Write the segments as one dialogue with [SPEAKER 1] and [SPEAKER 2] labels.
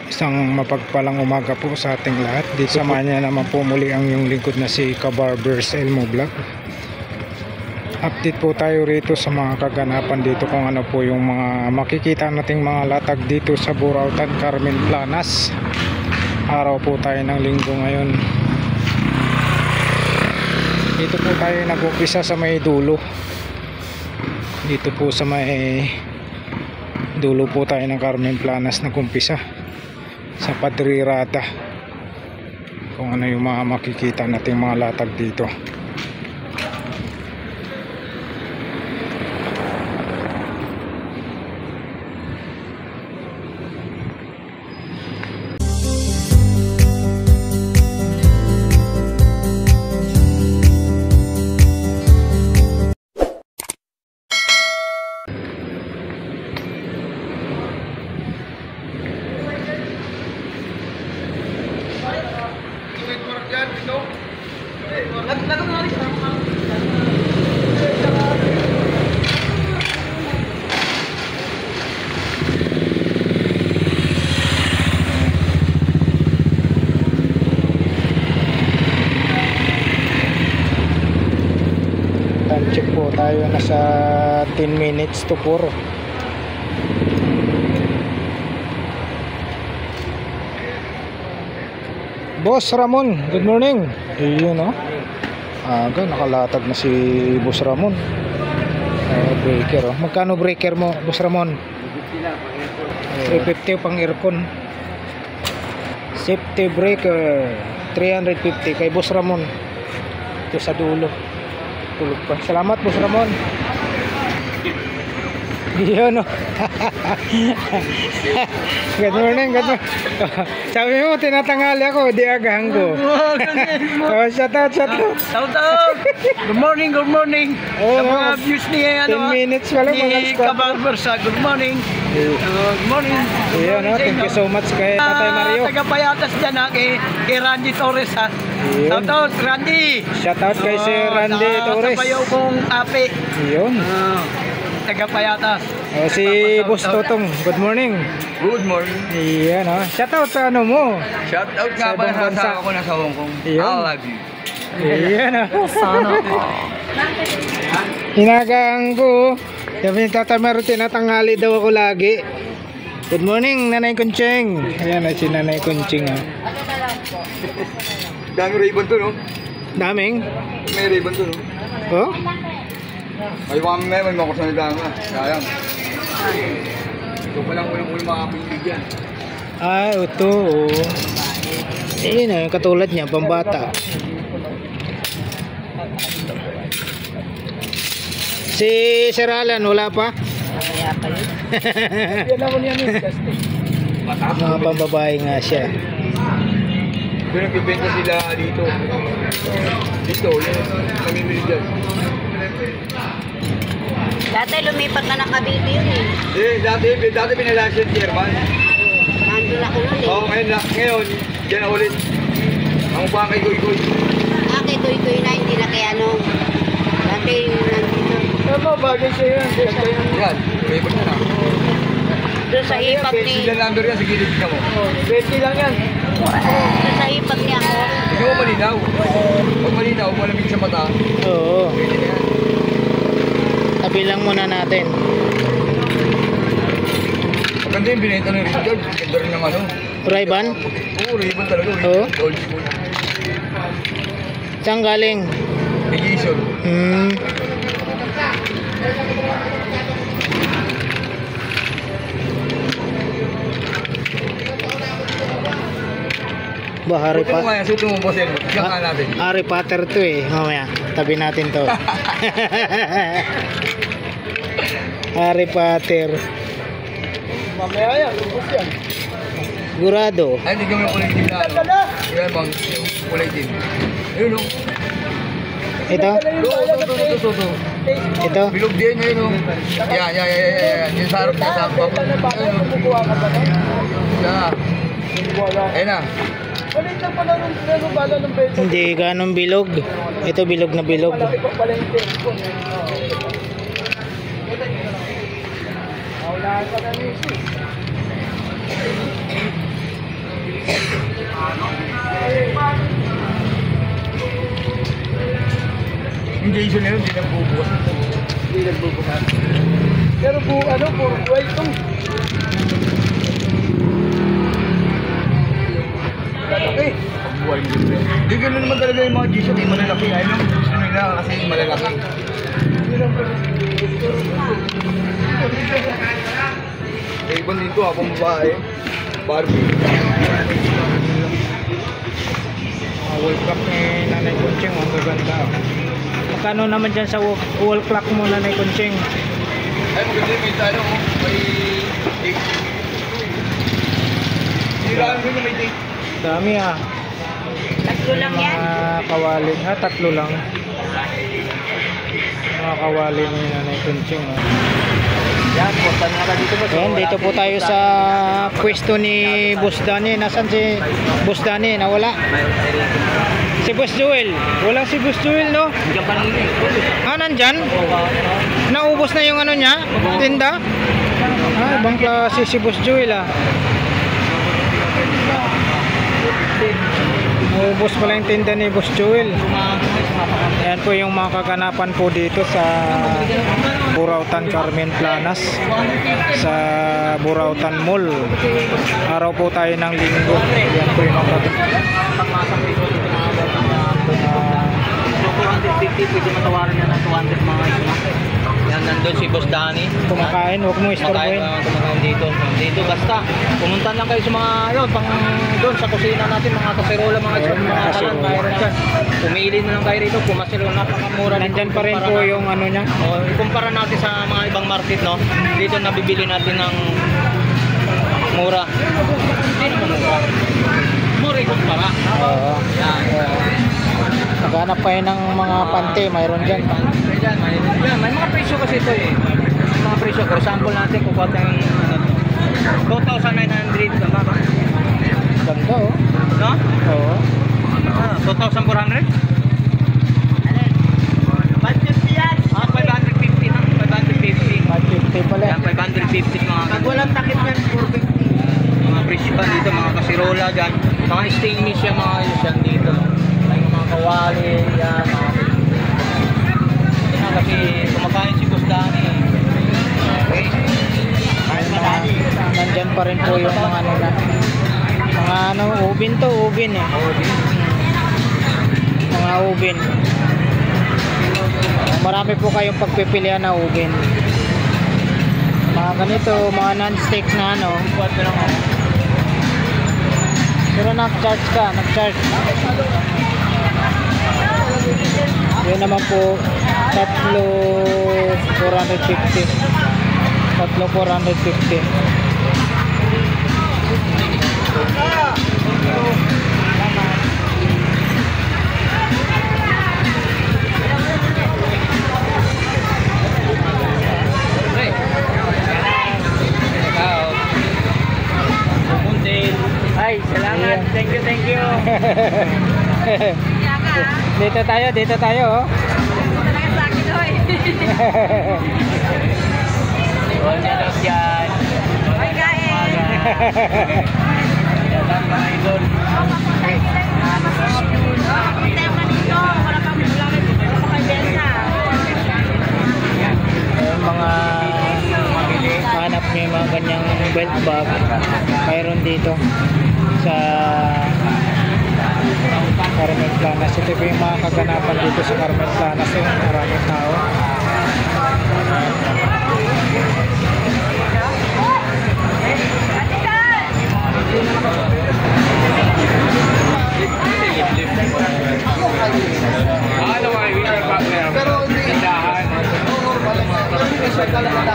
[SPEAKER 1] Isang mapagpalang umaga po sa ating lahat. Di samahan niya naman po muli ang yung lingkod na si Kabarbers Elmo Vlog. Update po tayo rito sa mga kaganapan dito kung ano po yung mga makikita nating mga latag dito sa Burautan, Carmen Planas. Araw po tayo ng linggo ngayon. Dito po tayo nag-umpisa sa may dulo. Dito po sa may dulo po tayo ng Carmen Planas nag-umpisa sa Padrirata. Kung ano yung mga makikita nating mga latag dito. Time check po tayo, nasa 10 minutes to 4. Boss Ramon, good morning. Ayun o, aga nakalatag na si Boss Ramon. Breaker o. Magkano breaker mo, Boss Ramon? 350 pang aircon. Safety breaker 350 kay Boss Ramon. Ito sa dulo. Tulog pa. Salamat Boss Ramon. Yun o. Good morning, good morning. Sabi mo, tinatangali ako, di agahan ko. Shout out.
[SPEAKER 2] Good morning. Sa mga views ni
[SPEAKER 1] 10 minutes pala
[SPEAKER 2] ni Kabarbers, good morning. Good morning.
[SPEAKER 1] Yun o, thank you so much kay Tatay Mario.
[SPEAKER 2] Taga-Payatas dyan kay Randy Torres ha. Shout out Randy.
[SPEAKER 1] Shout out kay si Randy Torres.
[SPEAKER 2] Sa bayaw kong ape.
[SPEAKER 1] Yun.
[SPEAKER 2] Taga-Payatas.
[SPEAKER 1] Si Boss Totong, good morning.
[SPEAKER 2] Good morning.
[SPEAKER 1] Iyan o. Shout out sa ano mo.
[SPEAKER 2] Shout out nga ba sa asawa ko na sa Hong Kong. I love you.
[SPEAKER 1] Iyan o. Sana. Inagaan ko. Sabi ni Tata Mario, tinatangali daw ako lagi. Good morning, Nanay Kunching. Ayan na si Nanay Kunching.
[SPEAKER 2] Daming ribbon to, no?
[SPEAKER 1] Daming?
[SPEAKER 2] May ribbon to, no?
[SPEAKER 1] Oh?
[SPEAKER 2] May mga kusanidaan nga. Sayang. Ito pa lang unang makapindig yan.
[SPEAKER 1] Ay, ito. Ayun na, yung katulad niya, pambata. Si Sir Alan, wala pa? Wala pa yun. Yan ako niya yun. Mga pambabae nga siya.
[SPEAKER 2] Doon nagbibenta sila dito. Dito, yun. Namimili dyan.
[SPEAKER 3] Dati lumipat na nakabibi yun eh.
[SPEAKER 2] Dati pinalas yung chairman.
[SPEAKER 3] Nandun ako nun eh.
[SPEAKER 2] Oo, ngayon, dyan na ulit. Ang upahan kay Goy-Goy.
[SPEAKER 3] Kay Kuy-Kuy na, hindi na kaya nung dati yung nandito.
[SPEAKER 2] Ano, bagay siya yan. Yan, may iba na.
[SPEAKER 3] Doon sa hipag ni...
[SPEAKER 2] Sila number yan, sige, dito mo. 20 lang yan.
[SPEAKER 3] Doon sa hipag niya ako.
[SPEAKER 2] Hindi mo malinaw. Pag malinaw, malamig sa mata.
[SPEAKER 1] Oo.
[SPEAKER 2] Pwede na yan.
[SPEAKER 1] Tabilang muna natin.
[SPEAKER 2] Maganda yung binenta ng Richard. Ganda rin ng ano.
[SPEAKER 1] Ray-Ban?
[SPEAKER 2] Oo, Ray-Ban talaga.
[SPEAKER 1] Oo.
[SPEAKER 2] Old school.
[SPEAKER 1] Saan galing?
[SPEAKER 2] Negation.
[SPEAKER 1] Bahari pa.
[SPEAKER 2] Suto mo, boss. Diyan ka natin.
[SPEAKER 1] Harry Potter to eh. Mamaya, tabi natin to. Harry Potter.
[SPEAKER 2] Mamaya yan, lubos yan.
[SPEAKER 1] Gurado.
[SPEAKER 2] Ay, hindi kami kulay din na ano. Yan bang, kulay din. Ayun o.
[SPEAKER 1] Ito?
[SPEAKER 2] Ito.
[SPEAKER 1] Ito?
[SPEAKER 2] Bilog din, ayun o. Yan. Yung sarap na sarap. Ayun o. Yan. Ayun na.
[SPEAKER 4] Balik lang pala nung bala ng beso.
[SPEAKER 1] Hindi ganong bilog. Ito bilog na bilog.
[SPEAKER 4] Malaki pa pala yung telepon. Wala ka na misis.
[SPEAKER 2] Jason na yun, hindi nagbubukas.
[SPEAKER 4] Hindi nagbubukas. Pero puro buhay itong. Lalaki.
[SPEAKER 2] Buhay mo din. Hindi gano'n naman talaga yung mga Jason, eh, malalaki. Ayun ang gusto nila kasi malalaki.
[SPEAKER 4] Hindi lang pala.
[SPEAKER 2] May ibang dito, habang babae. Barbie.
[SPEAKER 1] Wall clock ni Nanay Kunching, ang gaganda. Magkano naman dyan sa wall clock mo, Nanay Kunching?
[SPEAKER 2] Ay, maganda yung may talo, oh. May take. Hiraan mo yung may take.
[SPEAKER 1] Dami ah.
[SPEAKER 3] Tatlo lang yan.
[SPEAKER 1] Mga kawali. Tatlo lang. Mga kawali ni Nanay Kunching.
[SPEAKER 2] Yan, punta na ka dito ba?
[SPEAKER 1] Ayan, dito po tayo sa pwesto ni Boss Danny. Nasaan si Boss Danny? Nawala? Si Boss Joel. Walang si Boss Joel, no?
[SPEAKER 2] Diyan pa lang yun.
[SPEAKER 1] Nandyan? Naubos na yung ano niya? Tinda? Ibang klase si Boss Joel, ah. Naubos pala yung tinda ni Boss Joel. Ayan po yung mga kaganapan po dito sa Burautan Carmen Planas, sa Burautan Mall. Araw po tayo ng linggo. Ayan po yung mga
[SPEAKER 2] 250, pwede matawaran niya ng 200 mga ito. Yan, nandun si Boss Danny.
[SPEAKER 1] kumakain. Huwag mo istorbohin.
[SPEAKER 2] Kumakain dito. Dito basta. Pumunta lang kayo sa mga, yun, pang doon sa kusina natin, mga kaserola, mga
[SPEAKER 1] Ayun, mga
[SPEAKER 2] kalan,
[SPEAKER 1] kaserola.
[SPEAKER 2] mayroon dyan. Pumili na lang kayo rito, pumasiro, napakamura.
[SPEAKER 1] Nandyan pa rin po yung ano niya.
[SPEAKER 2] O, ikumpara natin sa mga ibang market, no? Dito nabibili natin ng mura. Hindi naman mura. Mura ikumpara.
[SPEAKER 1] Oo.
[SPEAKER 2] Yan.
[SPEAKER 1] Naghanap pa yun ng mga pante. Mayroon dyan.
[SPEAKER 2] May mga presyo kasi ito eh. May mga presyo. For example natin, kukuha tayong 2,900 tama ba?
[SPEAKER 1] Ganda, oh.
[SPEAKER 2] No?
[SPEAKER 1] Oo.
[SPEAKER 2] 2,400?
[SPEAKER 3] 150 yan.
[SPEAKER 2] 550 na. 550.
[SPEAKER 1] 550 pala.
[SPEAKER 2] Yan, 550 mga
[SPEAKER 3] Pag walang takip yan, 450.
[SPEAKER 2] mga presyo pa dito, mga kasirola dyan. Mga stainless yan, mga yun dyan dito. Yung mga kawali, yan. Yan kasi kumakain si Boss Danny. Okay?
[SPEAKER 1] Nandyan pa rin po yung mga ano na. Mga ano, ubin to, ubin eh. Mga ubin. Marami po kayong pagpipilian na ubin. Mga ganito, mga non-stick na ano. Pero nag-charge ka, nag-charge. Yun naman po, tatlo 450. Tatlo 450.
[SPEAKER 2] Ay, salamat. Thank you, thank you.
[SPEAKER 1] Dito tayo, dito tayo. Oh.
[SPEAKER 2] Huwag niya lang dyan.
[SPEAKER 3] Ay, kain.
[SPEAKER 2] Yan mga idol.
[SPEAKER 1] Mga hanap niyo yung mga ganyang belt bag, mayroon dito sa Carmen Planas. Ito po yung mga kaganapan dito sa Carmen Planas. Yung maraming tao.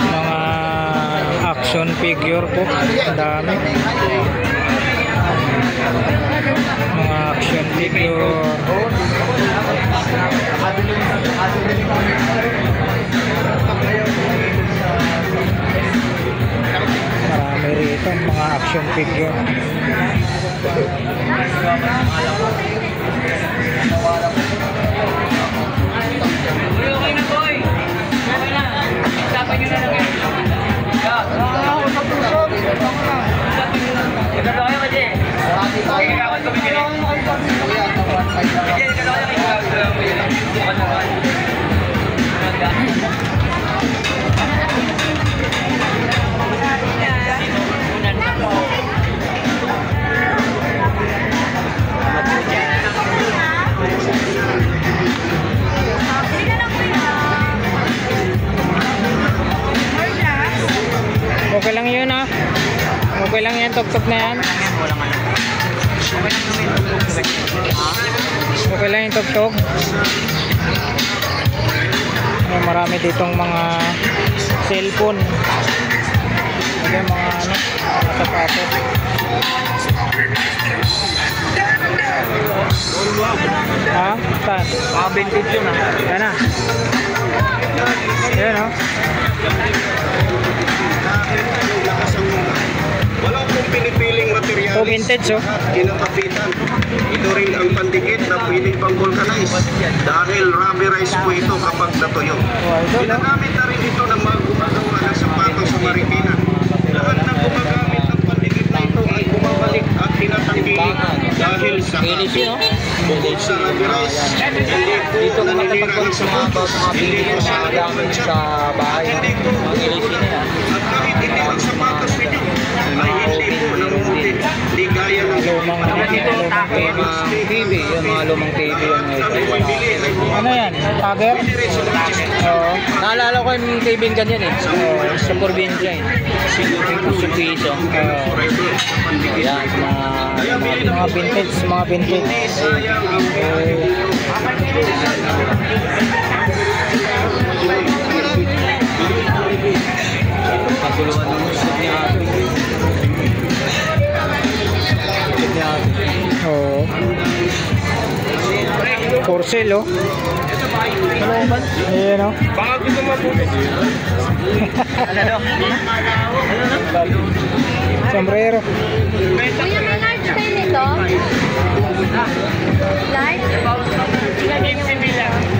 [SPEAKER 1] Mga action figure po, ang dami. Mga action figure. Marami rito mga action figure.
[SPEAKER 2] Okay na, boy. Okay na. Isapan nyo na lang yan. Ikatawa ka, Jay. Ikakawan kami, Jay. Jay, ikatawa ka.
[SPEAKER 1] tuk-tuk na yan?
[SPEAKER 2] Walang ano.
[SPEAKER 1] Okay lang yung tuk-tuk. Ay, marami ditong mga cellphone. Ay, mga ano, mga sapatos. Ha? Saan?
[SPEAKER 2] Mga vintage yun ah.
[SPEAKER 1] Yan na. Yan o.
[SPEAKER 5] Wala pong pinipiling materialis.
[SPEAKER 1] Oh, vintage oh.
[SPEAKER 5] Kinakapitan. Ito rin ang pandikit na pwedeng pang vulcanize. Dahil rubberized po ito kapag natuyo.
[SPEAKER 1] Oh, idol oh.
[SPEAKER 5] Ginagamit na rin ito ng mga gumagawa ng sapatos sa Marikina. Lahat ng gumagamit ng pandikit na ito ay bumabalik at tinatanggilik dahil sa
[SPEAKER 2] Kilis yun, no?
[SPEAKER 5] bukod sa rubberized, hindi po
[SPEAKER 2] Dito kung
[SPEAKER 5] naninira
[SPEAKER 2] nakapagpag
[SPEAKER 5] ang
[SPEAKER 2] sa mga
[SPEAKER 5] sapatos.
[SPEAKER 2] mga
[SPEAKER 5] Hindi
[SPEAKER 2] pili
[SPEAKER 5] po
[SPEAKER 2] ng
[SPEAKER 5] siya
[SPEAKER 2] mga gamit sa bahay.
[SPEAKER 5] Hindi po
[SPEAKER 2] Kilis yun yan.
[SPEAKER 5] at kahit hindi ang sapatos ninyo ay hindi po namumuti. Di gaya ng
[SPEAKER 1] Lumang
[SPEAKER 2] TV, yung mga lumang TV yun.
[SPEAKER 1] ano yan? Tagger? Oo.
[SPEAKER 2] Naalala ko yung TV ganyan eh. Sa probinsya eh. 50 piso. Yan,
[SPEAKER 1] Mga vintage, mga vintage.
[SPEAKER 2] paguluhan ng musik niya.
[SPEAKER 1] Oo. For sale oh. Ayan oh.
[SPEAKER 2] Ano daw?
[SPEAKER 1] Sombrero.
[SPEAKER 3] Kuya, may large tayo nito? Large?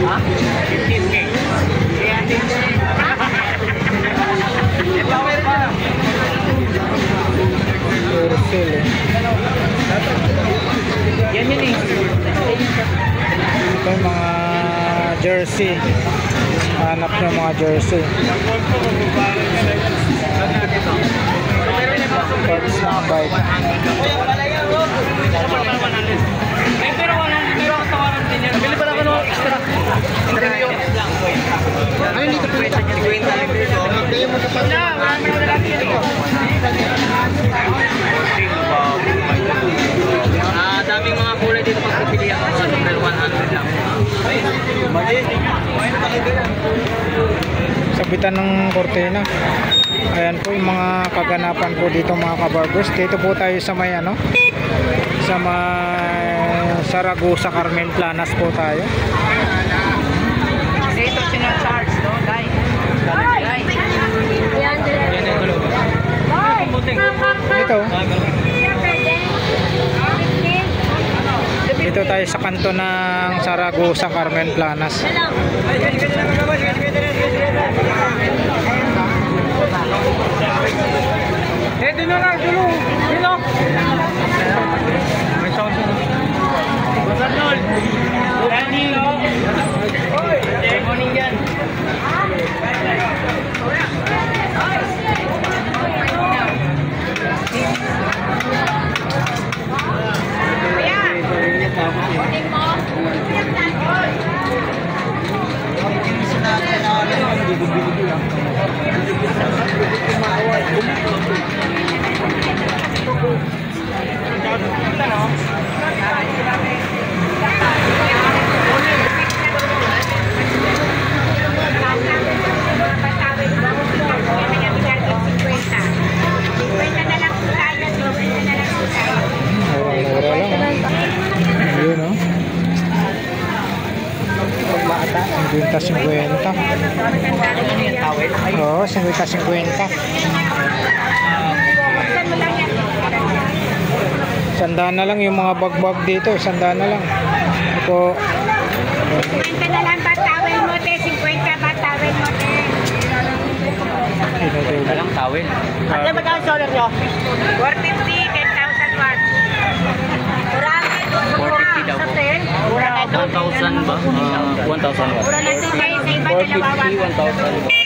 [SPEAKER 2] Ha? 15K.
[SPEAKER 1] For sale eh.
[SPEAKER 2] Yan yun eh.
[SPEAKER 1] Ito yung mga jersey. Hanap ng mga jersey. Parts ng bike.
[SPEAKER 2] Bili pa ako ng extra. Ano dito po ito? 50. Daming mga kulay dito pag pipilihan ko sa number 100 lang.
[SPEAKER 1] Sabitan ng kortina. Ayan po yung mga kaganapan po dito mga kabarbers. Dito po tayo sa may ano, sa may Saragosa Carmen Planas po tayo.
[SPEAKER 3] Dito sinacharge, no? Dai.
[SPEAKER 1] Ito. Dito tayo sa kanto ng Saragosa Carmen Planas.
[SPEAKER 2] Dito na lang, dulo. Dito. May sound siya. What's up, Lord? Morning. Good morning dyan.
[SPEAKER 1] Ayun oh. 50-50. Oo, 50-50. Sandaan na lang yung mga bagbag dito. Sandaan na lang. Ito.
[SPEAKER 3] 50 na lang ba tawel mo, te? 50 ba tawel mo, te?
[SPEAKER 2] Ito lang, tawel.
[SPEAKER 3] Ano ba ang solar nyo? 450, 10,000 watts.
[SPEAKER 2] 450 daw po. 1,000 ba? 1,000 watt.
[SPEAKER 3] Pura na ito kayo sa iba dalawa
[SPEAKER 2] 450, 1,000.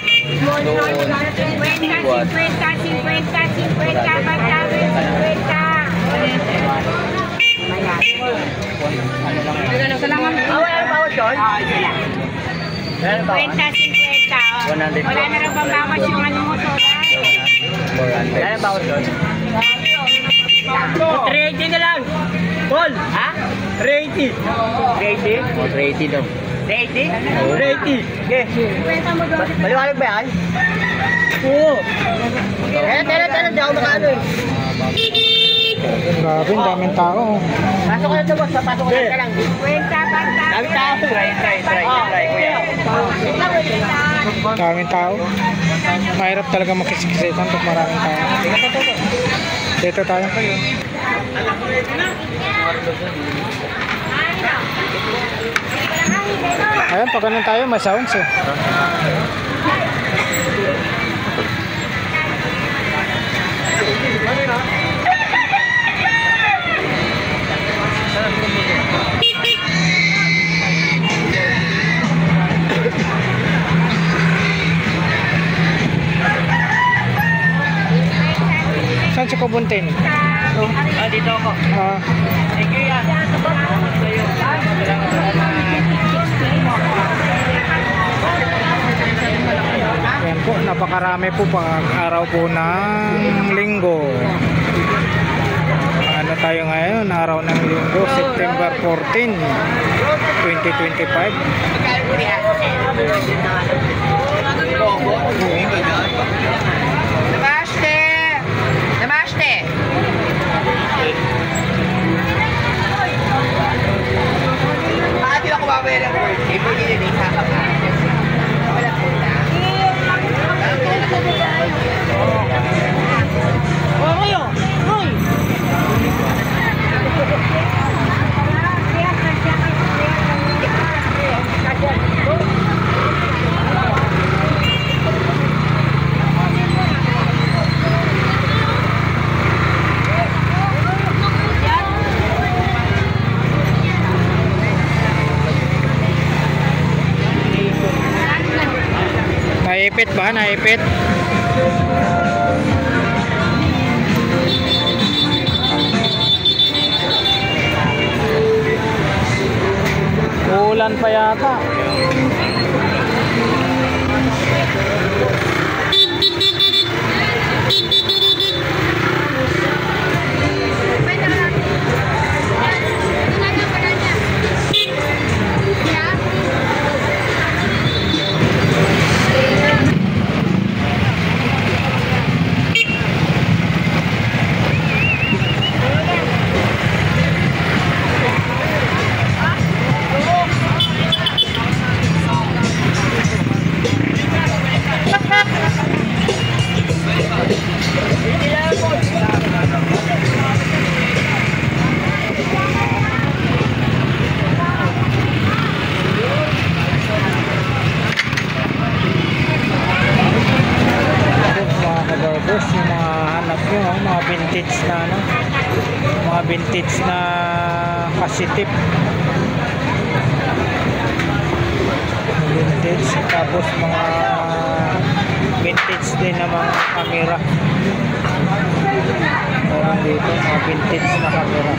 [SPEAKER 2] Doon.
[SPEAKER 3] 50, 50, 50 ba tawel? 50. Sa lang ang wala na bawat doon? 50, 50. Wala na rin babawas yung ano mo solar.
[SPEAKER 2] 400. Wala na bawat doon? 380 daw. 380? Okay. Maliwanag ba yan? Oo. Tara, di ako makaano eh.
[SPEAKER 1] Grabe, ang daming tao.
[SPEAKER 2] Pasok ka na ito, boss. Papasok ka na lang. Dami tao. Try, kuya.
[SPEAKER 1] Daming tao. Mahirap talaga makisikisetan pag maraming tao. Dito tayo. Ayan, pag ganun tayo, may sounds eh. Saan si Kubuntin?
[SPEAKER 2] Dito ako. Thank you, yan.
[SPEAKER 1] Ayan po, napakarami po pag araw po ng linggo. Ano tayo ngayon? Araw ng linggo, September 14, 2025.
[SPEAKER 3] Namaste!
[SPEAKER 2] Bakit ako babayaran ko? Ibigay din sa kapatid. Wala po na.
[SPEAKER 1] Naipit ba? Naipit? Ulan pa yata. Yung mga hanap nyo, mga vintage na ano, mga vintage na kasitip, vintage, tapos mga vintage din na mga camera. Meron dito mga vintage na camera.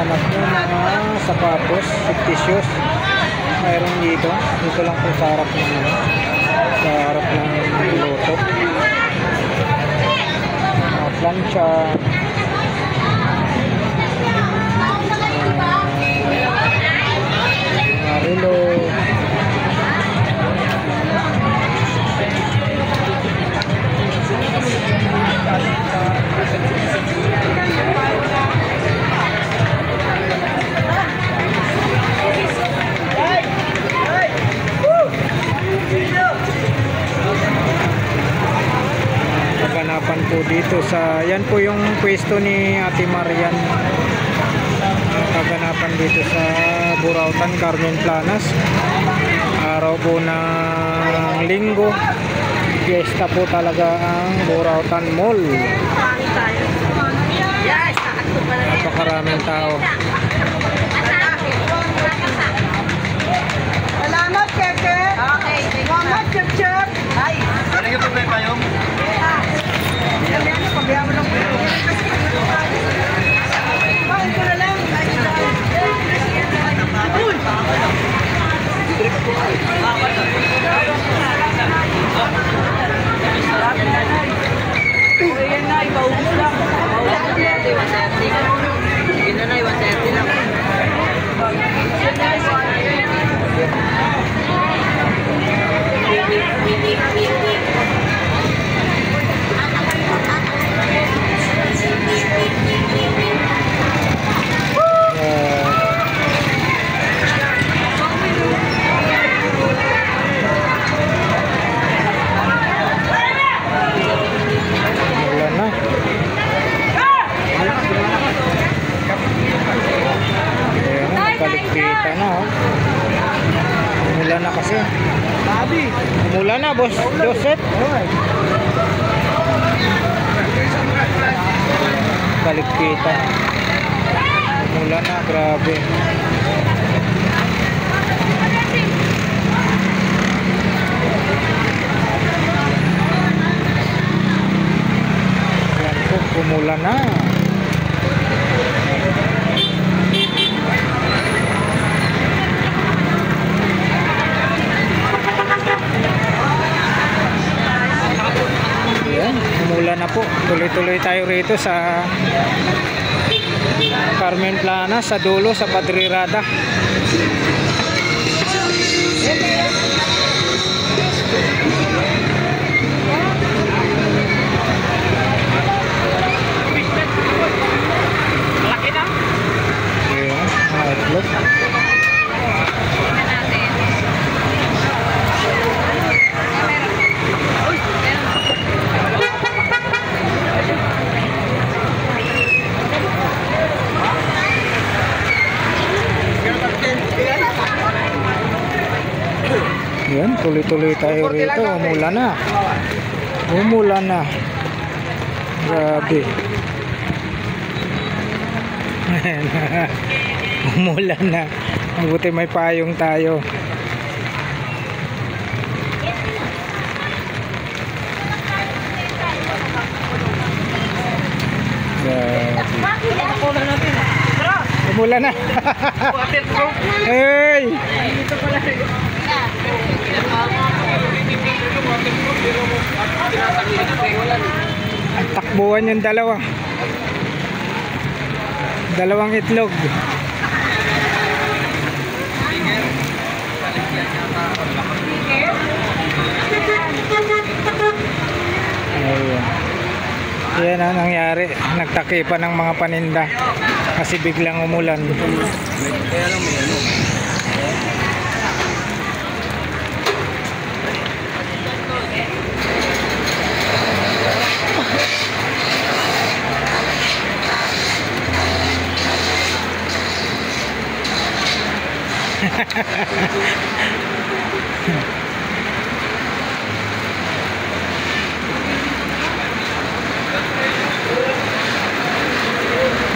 [SPEAKER 1] Hanap nyo mga sapatos, fictitious. Mayroon dito lang po sa harap ng luto. Mga plancha, mga relo. Kaganapan po dito sa, yan po yung pwesto ni Ate Marian. Kaganapan dito sa Burautan, Carmen Planas. Araw po ng linggo, fiesta po talaga ang Burautan Mall. Napakaraming tao.
[SPEAKER 3] Salamat, Keke! Okay, salamat, Chip-Chip! Ay!
[SPEAKER 2] Ano yung problema
[SPEAKER 3] Yan na, ipaubos lang.
[SPEAKER 2] Yun na na, 130 lang.
[SPEAKER 1] Wala na. Ayan, kaligpitan na oh. Umulan na kasi. Umulan na, boss Joseph. Kaligpitan. Umulan na, grabe. Ayan po, umulan na. Ayan, umulan na po. Tuloy-tuloy tayo rito sa Carmen Plana, sa dulo, sa Padrirada. Ayan, outlook. Yan, tuloy-tuloy tayo rito. Umulan na. Umulan na. Grabe. Umulan na. Mabuti may payong tayo. Grabe. Umulan na. Hey! Ang takbuhan yung dalawa. Dalawang itlog. Ayan. Yan ang nangyari. Nagtakipan ng mga paninda kasi biglang umulan.
[SPEAKER 2] Kaya lang may ano.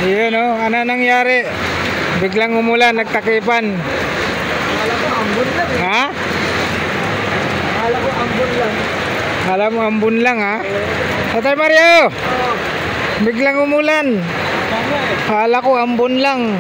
[SPEAKER 1] Ayun oh, ano nangyari? Biglang umulan, nagtakipan.
[SPEAKER 4] Akala ko ambon lang eh.
[SPEAKER 1] Ha?
[SPEAKER 4] Akala ko ambon lang.
[SPEAKER 1] Akala mo ambon lang ha? Tatay Mario! Biglang umulan. Akala ko ambon lang.